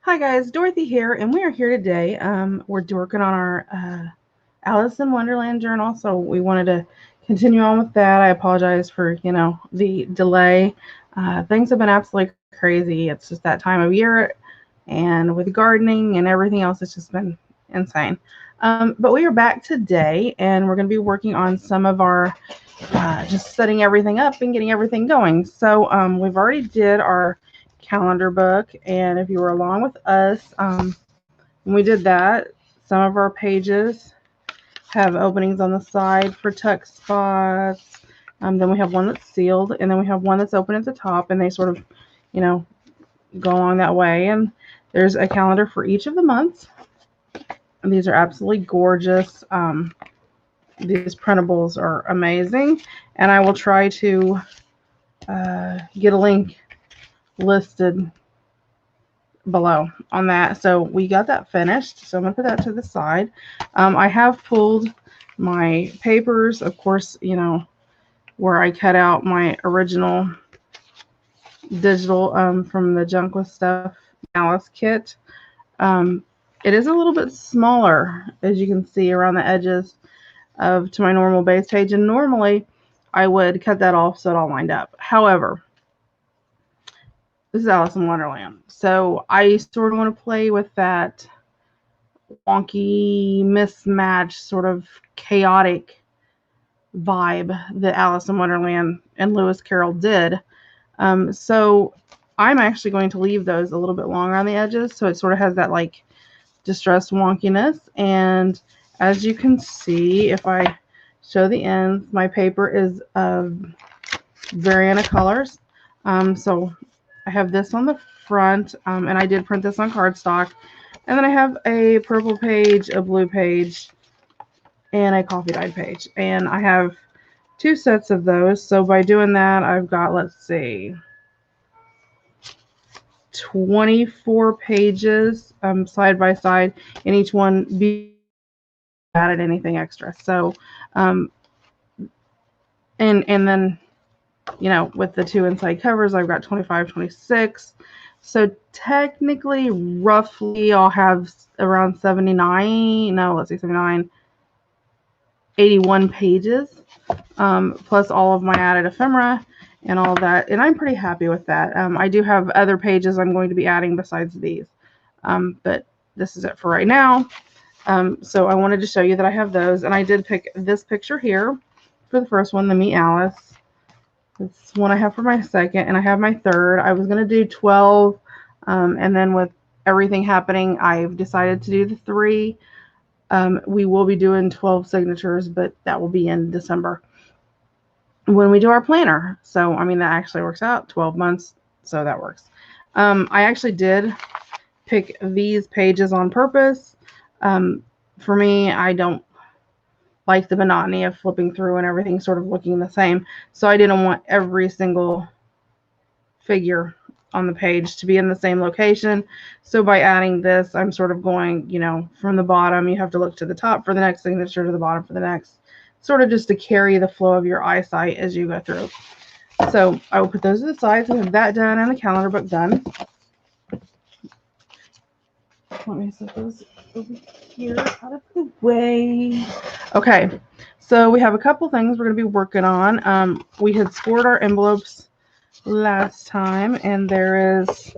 Hi guys, Dorothy here, and we are here today. We're working on our Alice in Wonderland journal, so we wanted to continue on with that. I apologize for the delay. Things have been absolutely crazy. It's just that time of year, and with gardening and everything else, it's just been insane. But we are back today, and we're going to be working on some of our just setting everything up and getting everything going. So we've already did our calendar book, and if you were along with us when we did that, some of our pages have openings on the side for tuck spots. Then we have one that's sealed, and then we have one that's open at the top, and they sort of, you know, go along that way. And there's a calendar for each of the months. And these are absolutely gorgeous. These printables are amazing, and I will try to get a link listed below on that. So we got that finished, so I'm gonna put that to the side. I have pulled my papers, of course, where I cut out my original digital from the Junk WIth Steph Alice kit. It is a little bit smaller, as you can see, around the edges to my normal base page, and normally I would cut that off so it all lined up. However, this is Alice in Wonderland, so I sort of want to play with that wonky, mismatched, sort of chaotic vibe that Alice in Wonderland and Lewis Carroll did. So I'm actually going to leave those a little bit longer on the edges, so it sort of has that like distressed wonkiness. And as you can see, if I show the ends, my paper is of variant of colors. So I have this on the front, and I did print this on cardstock. And then I have a purple page, a blue page, and a coffee dyed page. And I have 2 sets of those. So by doing that, I've got, let's see, 24 pages side by side, and each one be added anything extra. So, and then, with the 2 inside covers, I've got 25, 26. So technically, roughly, I'll have around 81 pages, plus all of my added ephemera and all that. And I'm pretty happy with that. I do have other pages I'm going to be adding besides these. But this is it for right now. So I wanted to show you that I have those. And I did pick this picture here for the first one, the Me Alice. This one I have for my second, and I have my third. I was going to do 12, and then with everything happening, I've decided to do the 3. We will be doing 12 signatures, but that will be in December when we do our planner. So, I mean, that actually works out, 12 months, so that works. I actually did pick these pages on purpose. For me, I don't like the monotony of flipping through and everything sort of looking the same. So I didn't want every single figure on the page to be in the same location. So by adding this, I'm sort of going, from the bottom, you have to look to the top for the next signature, to the bottom for the next, sort of just to carry the flow of your eyesight as you go through. So I will put those to the side. So we have that done and the calendar book done. Let me set those over here out of the way. Okay, so we have a couple things we're going to be working on. We had scored our envelopes last time, and there is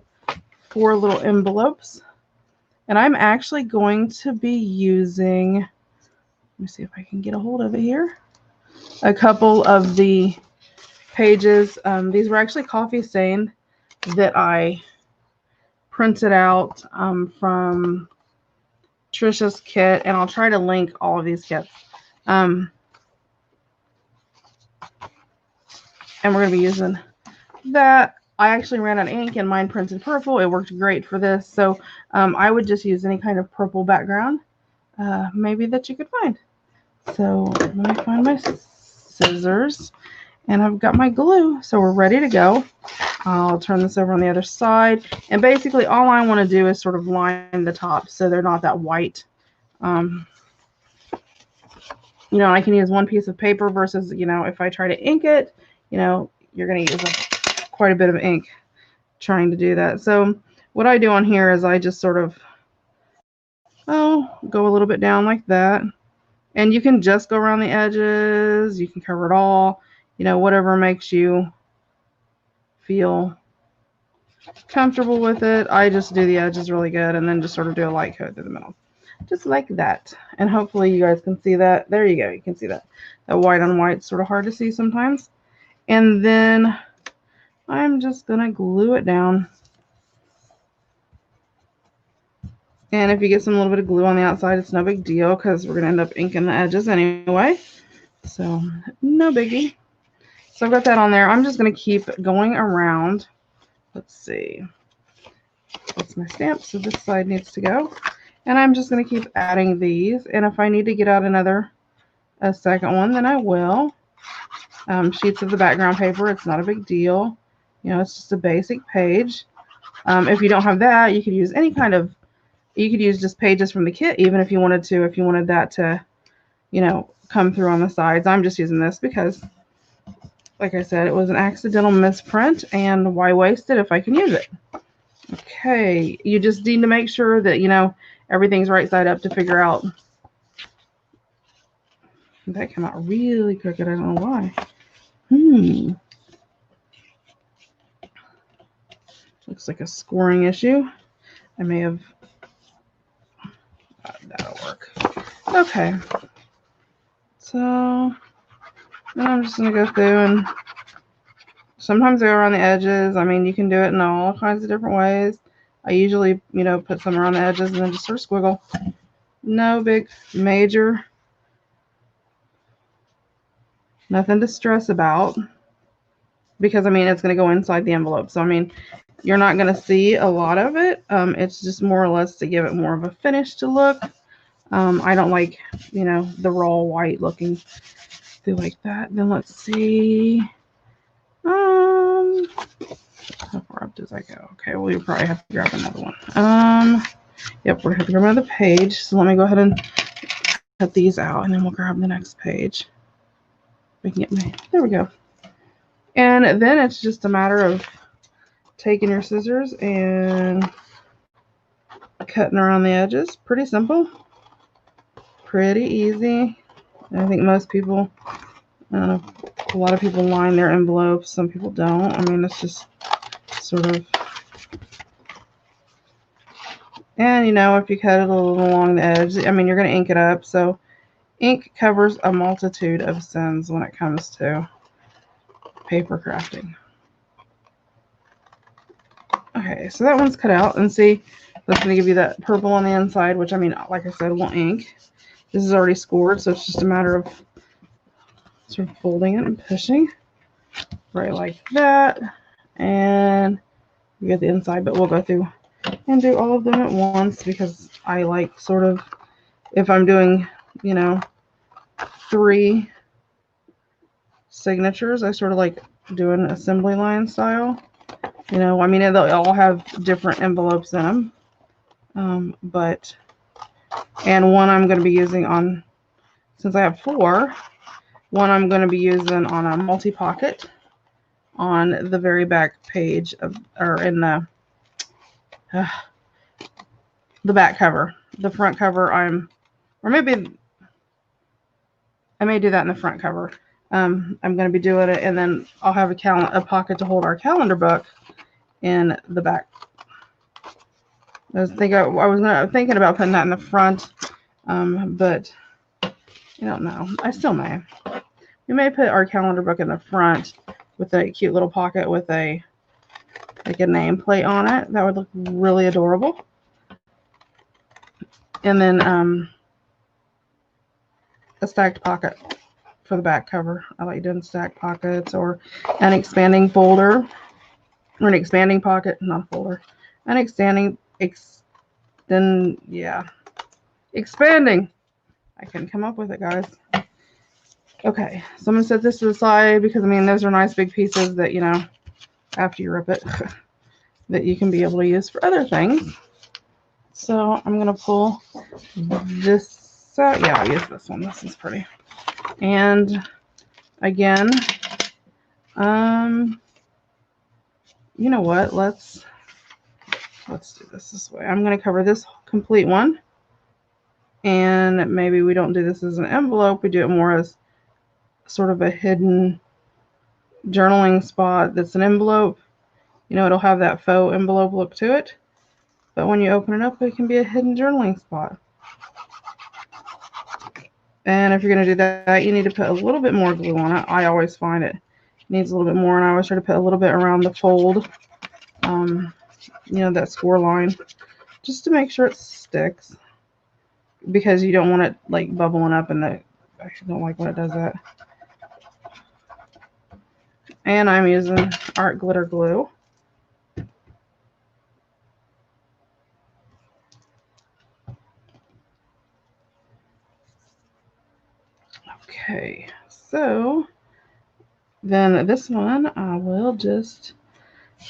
4 little envelopes. And I'm actually going to be using, let me see if I can get a hold of it here, a couple of the pages. These were actually coffee stained that I printed out from Trisha's kit, and I'll try to link all of these kits. And we're going to be using that. I actually ran out of ink and mine printed purple. It worked great for this. So I would just use any kind of purple background, maybe that you could find. So let me find my scissors, and I've got my glue. So we're ready to go. I'll turn this over on the other side. And basically all I want to do is sort of line the tops so they're not that white. I can use one piece of paper versus, if I try to ink it, you're going to use quite a bit of ink trying to do that. So what I do on here is I just sort of, go a little bit down like that. And you can just go around the edges. You can cover it all, whatever makes you feel comfortable with it. I just do the edges really good and then just sort of do a light coat through the middle. Just like that. And hopefully you guys can see that. There you go. You can see that. That white on white is sort of hard to see sometimes. And then I'm just going to glue it down. And if you get some little bit of glue on the outside, it's no big deal because we're going to end up inking the edges anyway. So no biggie. So I've got that on there. I'm just going to keep going around. Let's see. That's my stamp. So this side needs to go. And I'm just going to keep adding these. And if I need to get out a second one, then I will. Sheets of the background paper. It's not a big deal. It's just a basic page. If you don't have that, you could use you could use just pages from the kit, even if you wanted to, if you wanted that to, come through on the sides. I'm just using this because, like I said, it was an accidental misprint, and why waste it if I can use it? Okay, you just need to make sure that, everything's right side up to figure out. That came out really crooked. I don't know why. Looks like a scoring issue. I may have. That'll work. Okay. So I'm just going to go through and sometimes I go around the edges. I mean, you can do it in all kinds of different ways. I usually, put some around the edges and then just sort of squiggle. No big major. Nothing to stress about because, it's going to go inside the envelope. So, you're not going to see a lot of it. It's just more or less to give it more of a finish to look. I don't like, the raw white looking through like that. Then let's see. How far up does that go? Okay, well, you probably have to grab another one. Yep, we're going to have to grab another page. So let me go ahead and cut these out, and then we'll grab the next page. We can get there we go. And then it's just a matter of taking your scissors and cutting around the edges. Pretty simple. Pretty easy. I think most people, I don't know, a lot of people line their envelopes. Some people don't. It's just sort of. And, if you cut it a little along the edge, you're going to ink it up. So ink covers a multitude of sins when it comes to paper crafting. Okay, so that one's cut out. And see, that's going to give you that purple on the inside, which, like I said, will ink. This is already scored, so it's just a matter of sort of folding it and pushing. Right like that. And you get the inside, but we'll go through and do all of them at once because I like sort of, if I'm doing, 3 signatures, I sort of like doing assembly line style. They'll all have different envelopes in them. And one I'm going to be using on, since I have 4, one I'm going to be using on a multi-pocket on the very back page or in the back cover. The front cover or maybe I may do that in the front cover. I'm going to be doing it, and then I'll have a pocket to hold our calendar book in the back. I was thinking about putting that in the front, but I don't know. I still may. We may put our calendar book in the front with a cute little pocket with a nameplate on it. That would look really adorable. And then a stacked pocket for the back cover. I like doing stacked pockets or an expanding folder or an expanding pocket, not a folder. An expanding. I couldn't come up with it, guys. Okay, so I'm going to set this to the side because, those are nice big pieces that, after you rip it, that you can be able to use for other things. So I'm going to pull this out. Yeah, I'll use this one. This is pretty. And again, you know what? Let's let's do this way. I'm going to cover this complete one. And maybe we don't do this as an envelope. We do it more as sort of a hidden journaling spot that's an envelope. You know, it'll have that faux envelope look to it. But when you open it up, it can be a hidden journaling spot. And if you're going to do that, you need to put a little bit more glue on it. I always find it needs a little bit more, and I always try to put a little bit around the fold, you know, that score line, just to make sure it sticks, because you don't want it like bubbling up, and I actually don't like when it does that. And I'm using art glitter glue. Okay, so then this one I will just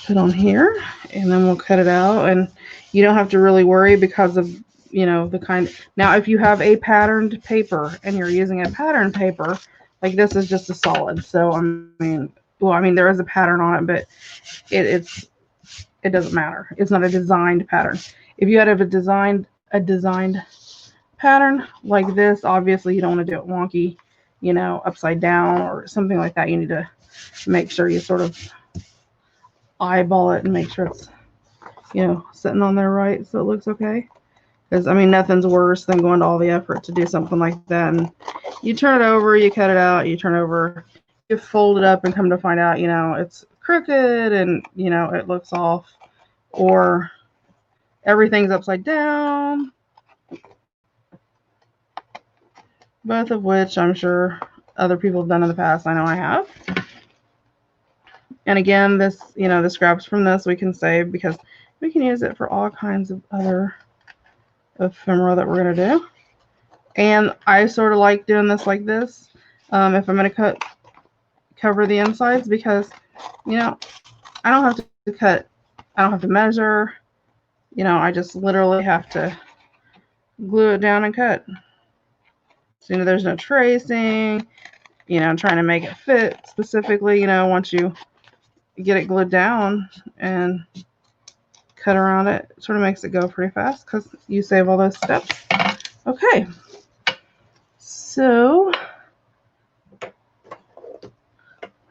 put on here, and then we'll cut it out. And you don't have to really worry because of, you know, the kind. Now, if you have a patterned paper and you're using a patterned paper, like this is just a solid. So I mean, well, I mean there is a pattern on it, but it doesn't matter. It's not a designed pattern. If you had a designed pattern like this, obviously you don't want to do it wonky, you know, upside down or something like that. You need to make sure you sort of eyeball it and make sure it's, you know, sitting on there right so it looks okay. Because I mean, nothing's worse than going to all the effort to do something like that, and you turn it over, you cut it out, you turn it over, you fold it up, and come to find out, you know, it's crooked and, you know, it looks off, or everything's upside down, both of which I'm sure other people have done in the past. I know I have. And again, this, you know, the scraps from this we can save because we can use it for all kinds of other ephemera that we're going to do. And I sort of like doing this like this if I'm going to cover the insides, because, you know, I don't have to cut, I don't have to measure, you know, I just literally have to glue it down and cut. So, you know, there's no tracing, you know, trying to make it fit specifically. You know, once you get it glued down and cut around it, it sort of makes it go pretty fast because you save all those steps. Okay, so let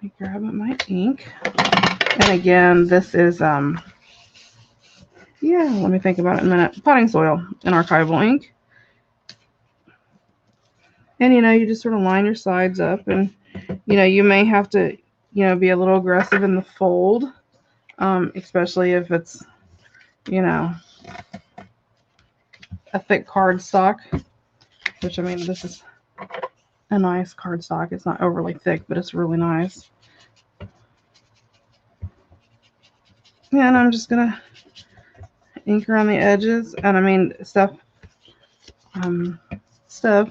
me grab my ink. And again, this is yeah, let me think about it in a minute. Potting soil and archival ink. And, you know, you just sort of line your sides up, and, you know, you may have to, you know, be a little aggressive in the fold, especially if it's, you know, a thick cardstock, which, I mean, this is a nice cardstock. It's not overly thick, but it's really nice. And I'm just going to ink around the edges. And, I mean, Steph,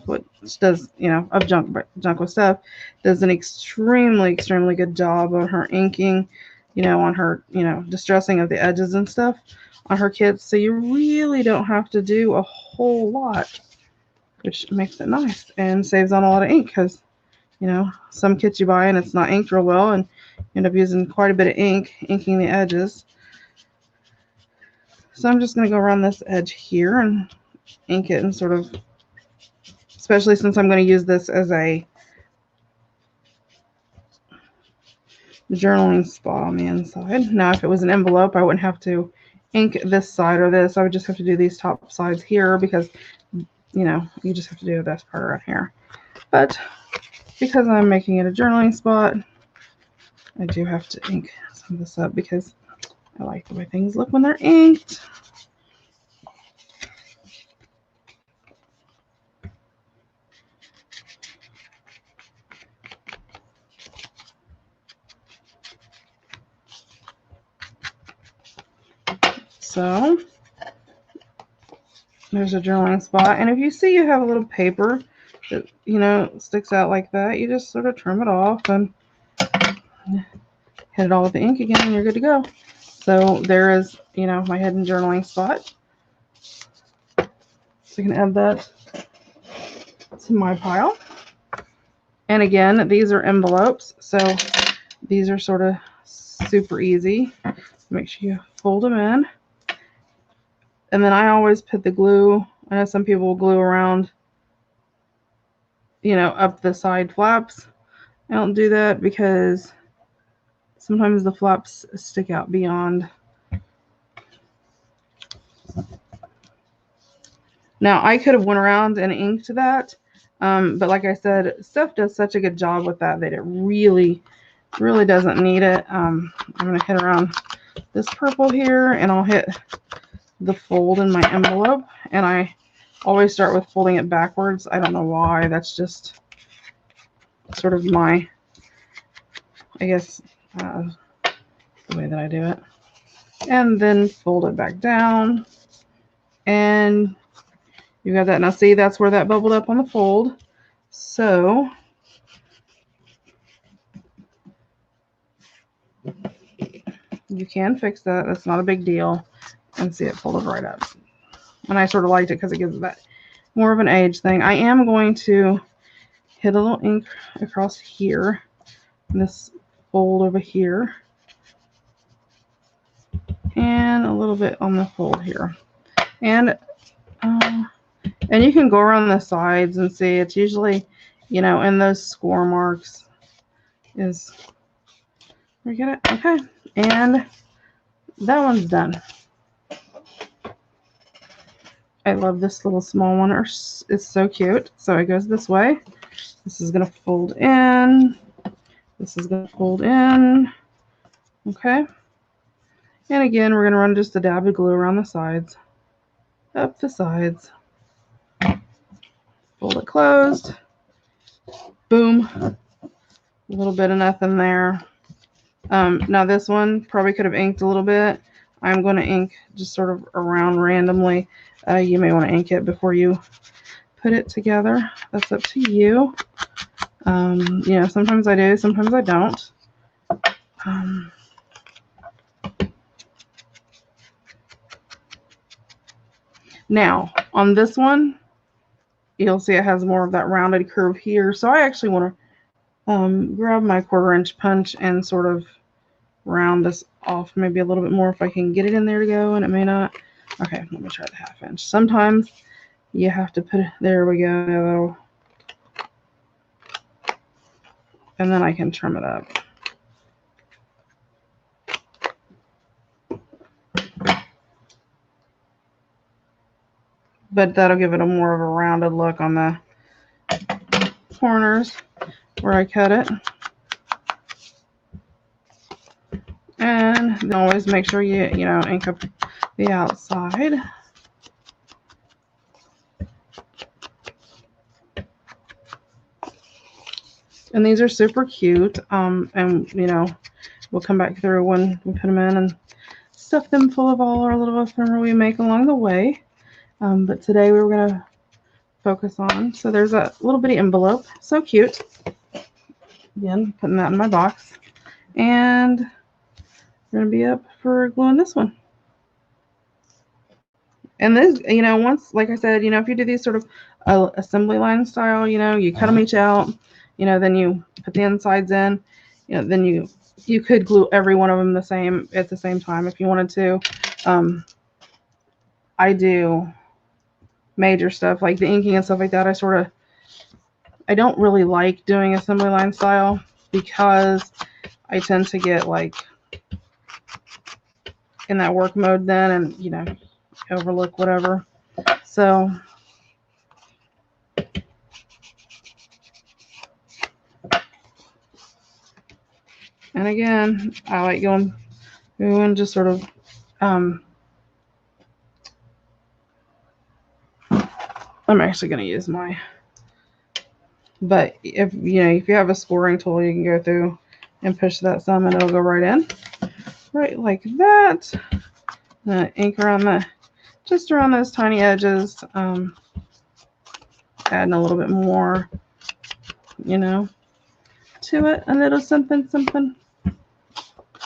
which does, you know, of Junk with Steph, does an extremely good job on her inking, you know, on her, you know, distressing of the edges and stuff on her kits. So you really don't have to do a whole lot, which makes it nice and saves on a lot of ink, because, you know, some kits you buy and it's not inked real well, and you end up using quite a bit of ink inking the edges. So I'm just going to go around this edge here and ink it, and sort of, especially since I'm going to use this as a journaling spot on the inside. Now, if it was an envelope, I wouldn't have to ink this side or this. I would just have to do these top sides here, because, you know, you just have to do this part right here. But because I'm making it a journaling spot, I do have to ink some of this up because I like the way things look when they're inked. So there's a journaling spot, and if you see you have a little paper that, you know, sticks out like that, you just sort of trim it off and hit it all with the ink again, and you're good to go. So there is, you know, my hidden journaling spot. So you can add that to my pile. And again, these are envelopes, so these are sort of super easy. Make sure you fold them in. And then I always put the glue. I know some people will glue around, up the side flaps. I don't do that because sometimes the flaps stick out beyond. Now, I could have went around and inked that, but like I said, Steph does such a good job with that it really, really doesn't need it. I'm going to hit around this purple here, and I'll hit the fold in my envelope, and I always start with folding it backwards. I don't know why. That's just sort of my, I guess, the way that I do it. And then fold it back down, and you got that. Now see, that's where that bubbled up on the fold. So you can fix that. That's not a big deal. And see, it folded right up. And I sort of liked it because it gives it that more of an age thing. I am going to hit a little ink across here, this fold over here, and a little bit on the fold here. And you can go around the sides and see it's usually, in those score marks is, we get it? Okay. And that one's done. I love this little small one. It's so cute. So it goes this way. This is going to fold in. This is going to fold in. Okay. And again, we're going to run just a dab of glue around the sides. Up the sides. Fold it closed. Boom. A little bit of nothing there. Now this one probably could have inked a little bit. I'm going to ink just sort of around randomly. You may want to ink it before you put it together. That's up to you. Sometimes I do, sometimes I don't. Now, on this one, you'll see it has more of that rounded curve here. So I actually want to grab my 1/4 inch punch and sort of round this off maybe a little bit more if I can get it in there to go, and it may not. Okay, let me try the 1/2 inch. Sometimes you have to put it, there we go. And then I can trim it up. But that'll give it a more of a rounded look on the corners where I cut it. And then always make sure you ink up the outside. And these are super cute. And we'll come back through when we put them in and stuff them full of all our little ephemera we make along the way. But today we were going to focus on. So there's a little bitty envelope. So cute. Again, putting that in my box. And we're going to be up for gluing this one. And this, once, like I said, if you do these sort of assembly line style, you cut them each out, then you put the insides in, then you could glue every one of them at the same time if you wanted to. I do major stuff like the inking and stuff like that. I don't really like doing assembly line style because I tend to get like in that work mode then and, overlook whatever. So and again, I like going just sort of I'm actually going to use but if you have a scoring tool, you can go through and push that some and it'll go right in, right like that. Ink around just around those tiny edges, adding a little bit more, to it, a little something.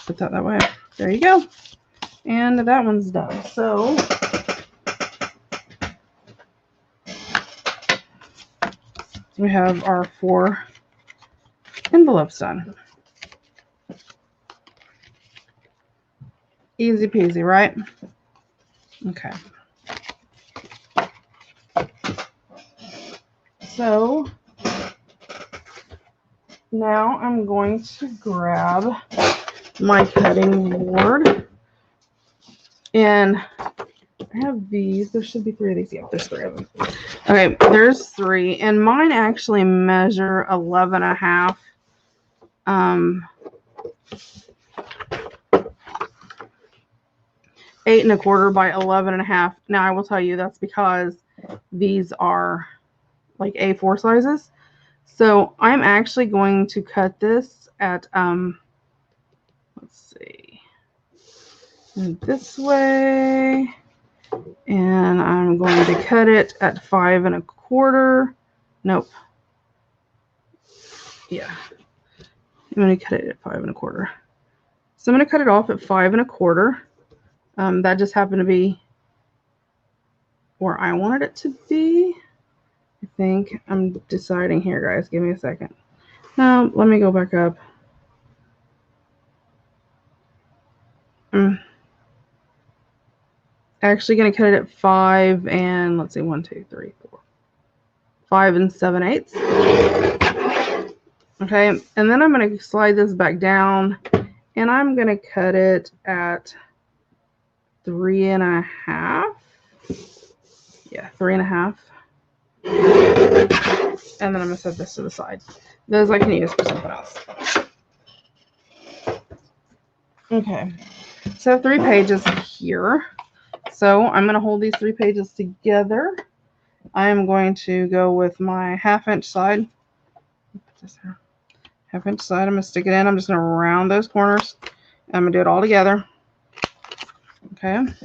Put that way. There you go. And that one's done. So we have our 4 envelopes done. Easy peasy, right? Okay. So now I'm going to grab my cutting board, and I have these. There should be 3 of these. Yeah, there's 3 of them. Okay, there's 3, and mine actually measure 11.5. 8 1/4 by 11.5. Now I will tell you that's because these are like A4 sizes. So I'm actually going to cut this at let's see, this way, and I'm going to cut it at 5 1/4. Nope. Yeah, I'm going to cut it at 5 1/4. So I'm going to cut it off at 5 1/4. That just happened to be where I wanted it to be. I think I'm deciding here, guys. Give me a second. Now, let me go back up. I'm actually going to cut it at 5 and, let's see, 1, 2, 3, 4, 5 7/8. Okay, and then I'm going to slide this back down, and I'm going to cut it at 3 1/2. Yeah, 3 1/2. And then I'm going to set this to the side. Those I can use for something else. Okay, so I have 3 pages here. So I'm going to hold these 3 pages together. I am going to go with my 1/2 inch side. Put this here. 1/2 inch side. I'm going to stick it in. I'm just going to round those corners. I'm going to do it all together. Okay. I'm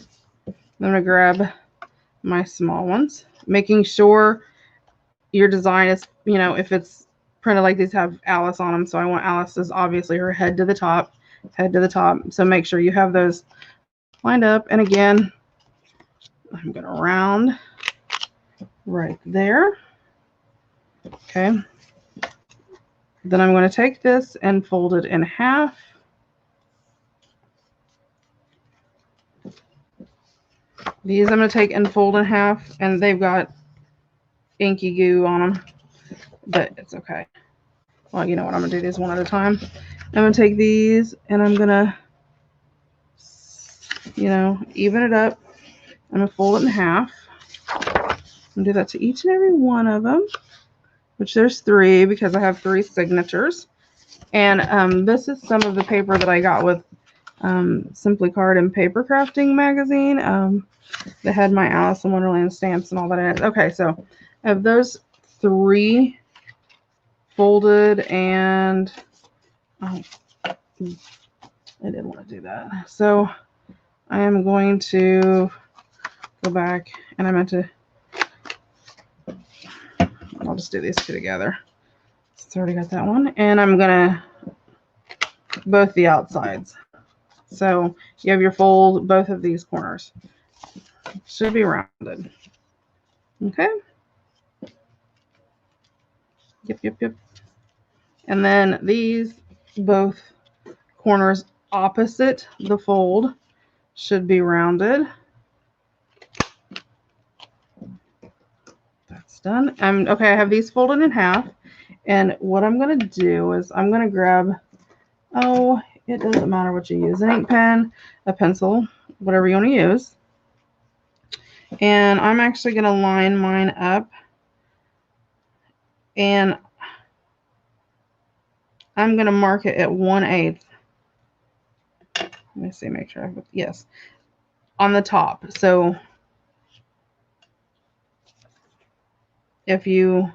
going to grab my small ones, making sure your design is, you know, if it's printed like these, have Alice on them. So I want Alice's, obviously, her head to the top, head to the top. So make sure you have those lined up. And again, I'm going to round right there. Okay. Then I'm going to take this and fold it in half. These I'm going to take and fold in half, and they've got inky goo on them, but it's okay. Well, you know what, I'm going to do these one at a time. I'm going to take these and I'm going to, you know, even it up. I'm going to fold it in half. I'm going to do that to each and every one of them, which there's 3 because I have 3 signatures. And this is some of the paper that I got with Simply Card and Paper Crafting magazine. That had my Alice in Wonderland stamps and all that in it. Okay, so I have those 3 folded, and oh, I didn't want to do that. So I am going to go back, and I meant to, I'll just do these 2 together. It's already got that one. And I'm going to both the outsides. So you have your fold, both of these corners. Should be rounded. Okay. Yep. And then these both corners opposite the fold should be rounded. That's done. Okay, I have these folded in half. And what I'm going to do is I'm going to grab, oh, it doesn't matter what you use, an ink pen, a pencil, whatever you want to use. And I'm actually going to line mine up, and I'm going to mark it at 1/8. Let me see, make sure I have, yes, on the top. So if you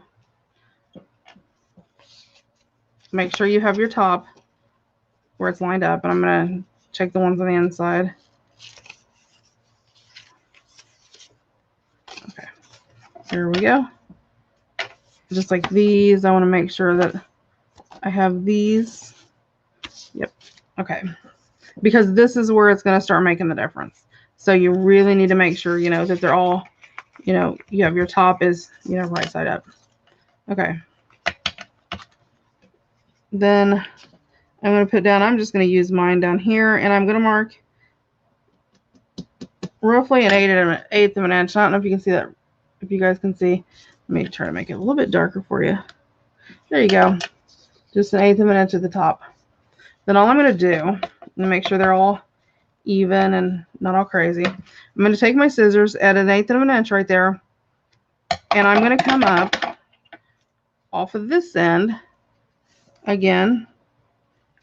make sure you have your top where it's lined up, and I'm going to check the ones on the inside. Okay, here we go. Just like these, I want to make sure that I have these. Yep. Okay. Because this is where it's going to start making the difference. So you really need to make sure, you know, that they're all, you know, you have your top is, you know, right side up. Okay. Then I'm going to put down, I'm just going to use mine down here, and I'm going to mark roughly an 1/8 of an inch. I don't know if you can see that, if you guys can see. me try to make it a little bit darker for you. There you go. Just 1/8 of an inch at the top. Then all I'm going to do, to make sure they're all even and not all crazy, I'm going to take my scissors at 1/8 of an inch right there, and I'm going to come up off of this end. Again,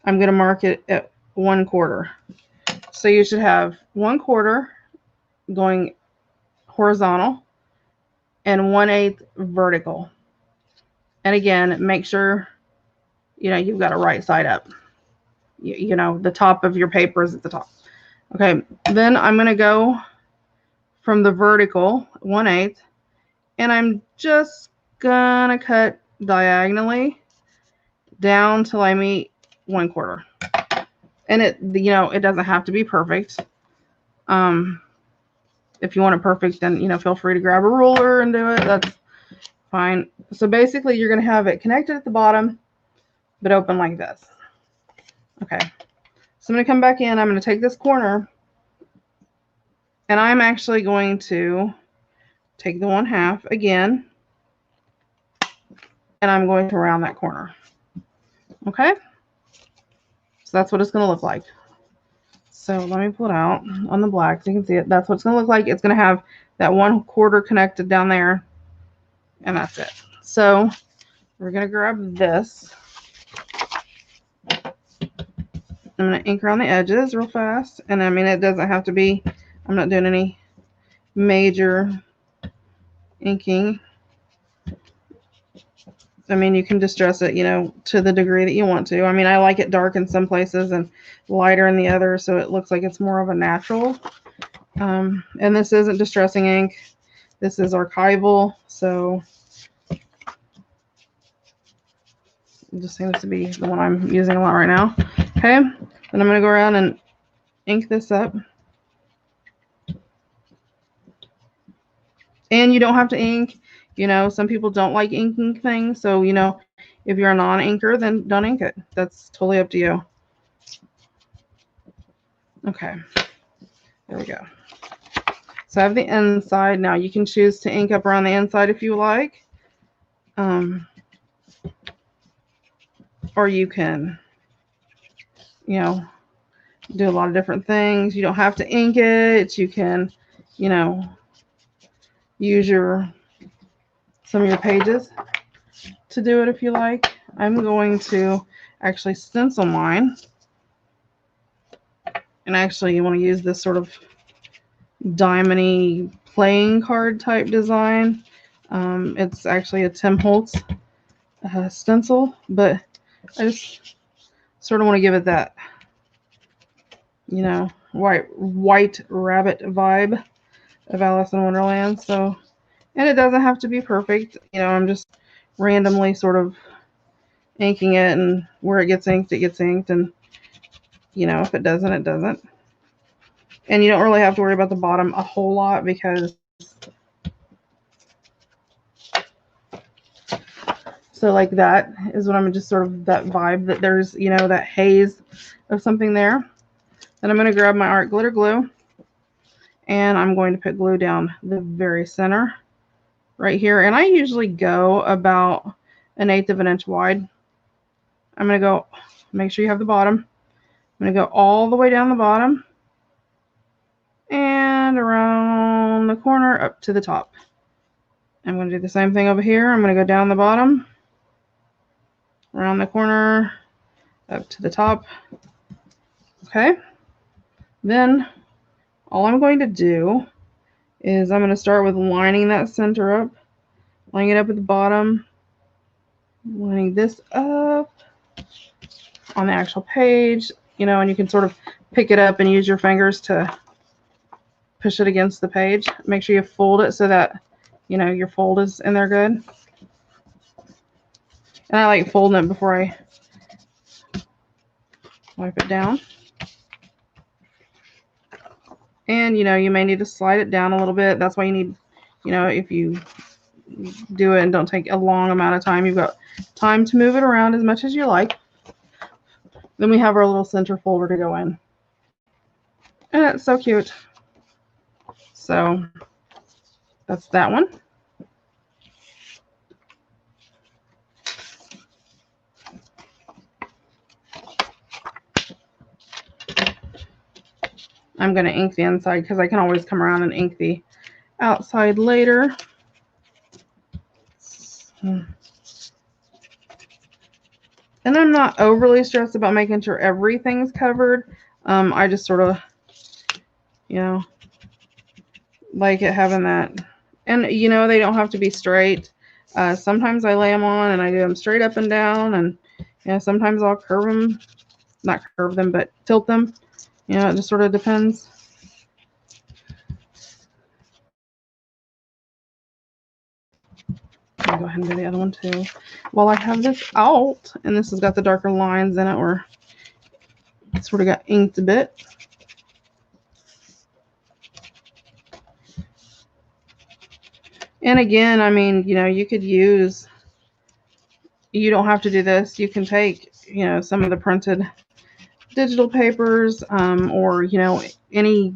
I'm going to mark it at 1/4. So you should have 1/4 going horizontal and 1/8 vertical. And again, make sure you've got it right side up. You know, the top of your paper is at the top. Okay, then I'm going to go from the vertical 1/8, and I'm just gonna cut diagonally down till I meet 1/4. And it doesn't have to be perfect. If you want it perfect, then feel free to grab a ruler and do it. That's fine. So basically, you're gonna have it connected at the bottom, but open like this. Okay. So I'm gonna come back in. I'm gonna take this corner, and I'm actually going to take the 1/2 again, and I'm going to round that corner. Okay. So that's what it's going to look like. So let me pull it out on the black so you can see it. That's what it's going to look like. It's going to have that 1/4 connected down there, and that's it. So we're going to grab this. I'm going to ink around the edges real fast. And I mean, it doesn't have to be, I'm not doing any major inking. I mean, you can distress it, to the degree that you want to. I mean, I like it dark in some places and lighter in the others, so it looks like it's more of a natural. And this isn't distressing ink. This is archival, so it just seems to be the one I'm using a lot right now. Okay, then I'm going to go around and ink this up. And you don't have to ink. Some people don't like inking things, so if you're a non-inker, then don't ink it. That's totally up to you. Okay, there we go. So I have the inside. Now you can choose to ink up around the inside if you like. Or you can, do a lot of different things. You don't have to ink it. You can, use some of your pages to do it if you like. I'm going to actually stencil mine. And actually you want to use this sort of diamond-y playing card type design. It's actually a Tim Holtz stencil, but I just sort of want to give it that, white rabbit vibe of Alice in Wonderland. So, and it doesn't have to be perfect. I'm just randomly sort of inking it, and where it gets inked, it gets inked, and if it doesn't, it doesn't. And you don't really have to worry about the bottom a whole lot, because so like that is what I'm just sort of that vibe that there's, that haze of something there. Then I'm going to grab my art glitter glue, and I'm going to put glue down the very center right here. And I usually go about 1/8 of an inch wide. I'm going to go, make sure you have the bottom. I'm going to go all the way down the bottom and around the corner up to the top. I'm going to do the same thing over here. I'm going to go down the bottom, around the corner, up to the top. Okay. Then all I'm going to do is I'm going to start with lining that center up, lining it up at the bottom, lining this up on the actual page, and you can sort of pick it up and use your fingers to push it against the page. Make sure you fold it so that, your fold is in there good. And I like folding it before I wipe it down. And, you may need to slide it down a little bit. That's why you need, if you do it and don't take a long amount of time, you've got time to move it around as much as you like. Then we have our little center folder to go in. And it's so cute. So that's that one. I'm going to ink the inside because I can always come around and ink the outside later. And I'm not overly stressed about making sure everything's covered. I just sort of, you know, like it having that. And, you know, they don't have to be straight. Sometimes I lay them on and I do them straight up and down. And, you know, sometimes I'll curve them. Not curve them, but tilt them. You know, it just sort of depends. I'll go ahead and do the other one too. While I have this out, and this has got the darker lines in it, or it sort of got inked a bit. And again, I mean, you know, you could use, you don't have to do this. You can take, you know, some of the printed digital papers, or, you know, any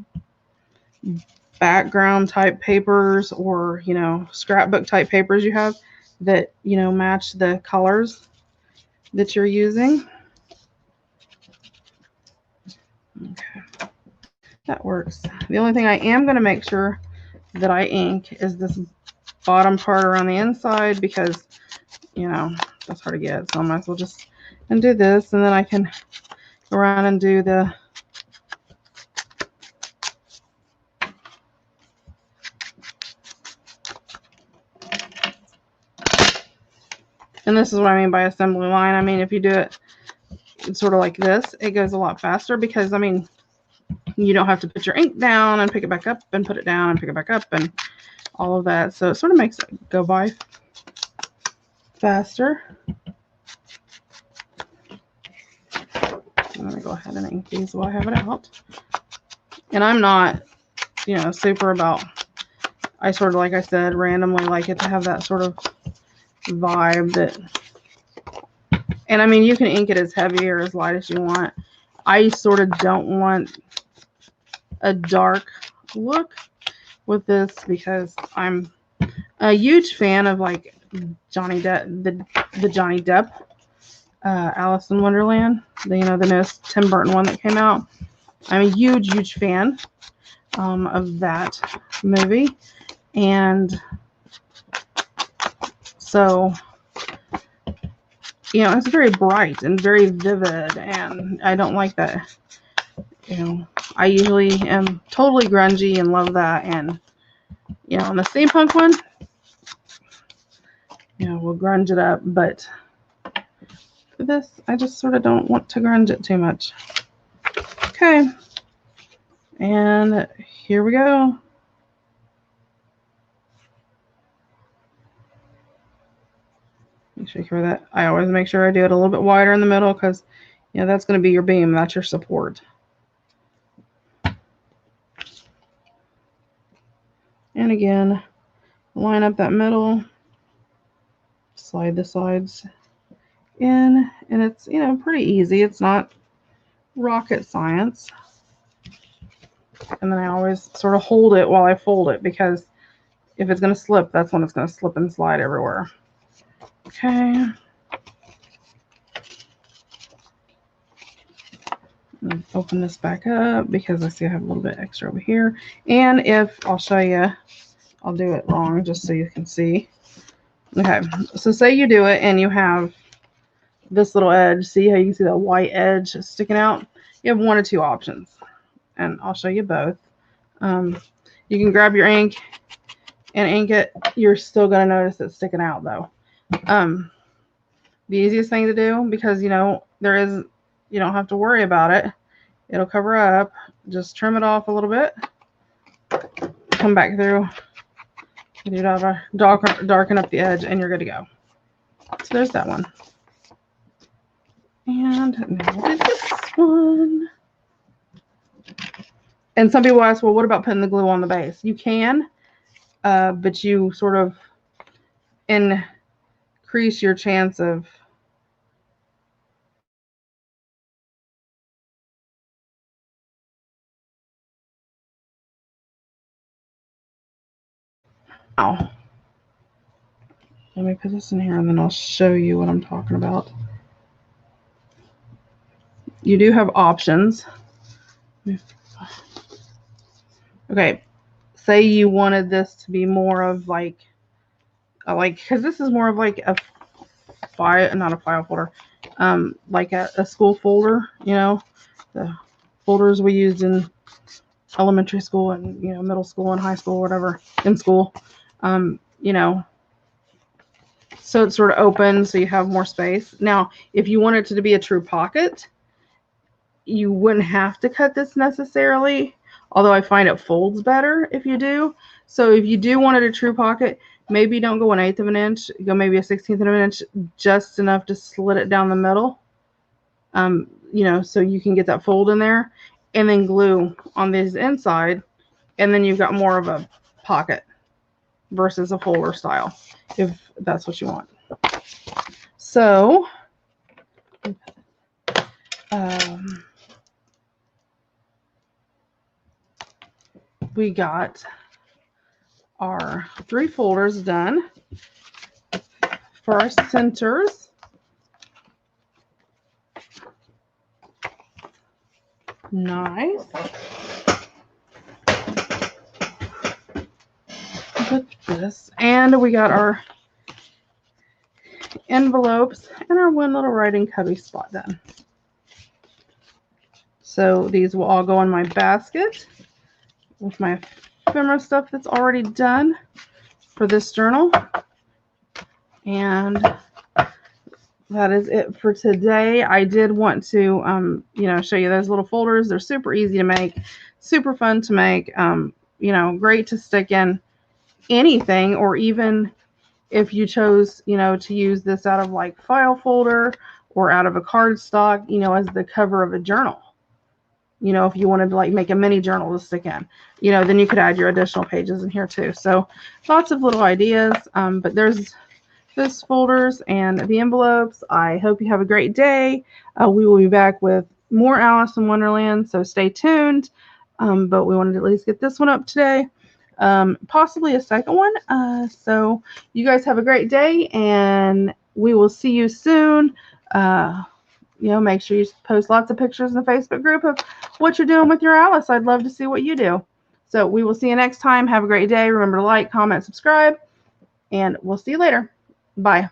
background type papers, or, you know, scrapbook type papers you have that, you know, match the colors that you're using. Okay, that works. The only thing I am going to make sure that I ink is this bottom part around the inside, because, you know, that's hard to get. So I might as well just undo this, and then I can go around and do the and this is what I mean by assembly line. I mean, if you do it sort of like this, it goes a lot faster, because, I mean, you don't have to put your ink down and pick it back up and put it down and pick it back up and all of that. So it sort of makes it go by faster. I'm going to go ahead and ink these while I have it out. And I'm not, you know, super about, I sort of, like I said, randomly like it to have that sort of vibe that, and I mean, you can ink it as heavy or as light as you want. I sort of don't want a dark look with this, because I'm a huge fan of, like, Johnny Depp, the Johnny Depp Alice in Wonderland, the, you know, the newest Tim Burton one that came out. I'm a huge fan of that movie, and so, you know, it's very bright and very vivid, and I don't like that. You know, I usually am totally grungy and love that, and, you know, on the steampunk one, you know, we'll grunge it up, but for this, I just sort of don't want to grunge it too much. Okay, and here we go. Make sure you cover that. I always make sure I do it a little bit wider in the middle, because, you know, that's going to be your beam. That's your support. And again, line up that middle, slide the sides in, and it's, you know, pretty easy. It's not rocket science. And then I always sort of hold it while I fold it, because if it's going to slip, that's when it's going to slip and slide everywhere. Okay. Open this back up, because I see I have a little bit extra over here. And if, I'll show you, I'll do it wrong just so you can see. Okay, so say you do it and you have this little edge. See how you can see that white edge sticking out? You have one or two options, and I'll show you both. You can grab your ink and ink it. You're still going to notice it sticking out, though. The easiest thing to do, because, you know, you don't have to worry about it. It'll cover up. Just trim it off a little bit. Come back through. You darken up the edge, and you're good to go. So there's that one. And now we'll do this one. And some people ask, well, what about putting the glue on the base? You can, but you sort of increase your chance of let me put this in here, and then I'll show you what I'm talking about. You do have options. Okay, say you wanted this to be more of like, because this is more of like a file, not a file folder, like a school folder, the folders we used in elementary school and, middle school and high school, whatever, in school, so it's sort of open, so you have more space. Now, if you want it to be a true pocket, you wouldn't have to cut this necessarily, although I find it folds better if you do. So if you do want it a true pocket, maybe don't go 1/8 of an inch, go maybe a 1/16 of an inch, just enough to slit it down the middle, so you can get that fold in there, and then glue on this inside, and then you've got more of a pocket versus a folder style, if that's what you want. So, we got our 3 folders done for our centers. Nice. Look at this. And we got our envelopes and our one little writing cubby spot done. So these will all go in my basket with my ephemera stuff that's already done for this journal. And that is it for today. I did want to, show you those little folders. They're super easy to make, super fun to make, great to stick in anything, or even if you chose, to use this out of like file folder or out of a cardstock, as the cover of a journal. If you wanted to like make a mini journal to stick in, then you could add your additional pages in here too. So lots of little ideas, but there's those folders and the envelopes. I hope you have a great day. We will be back with more Alice in Wonderland, so stay tuned. But we wanted to at least get this one up today. Possibly a second one. So you guys have a great day, and we will see you soon. Make sure you post lots of pictures in the Facebook group of what you're doing with your Alice. I'd love to see what you do. So we will see you next time. Have a great day. Remember to like, comment, subscribe, and we'll see you later. Bye.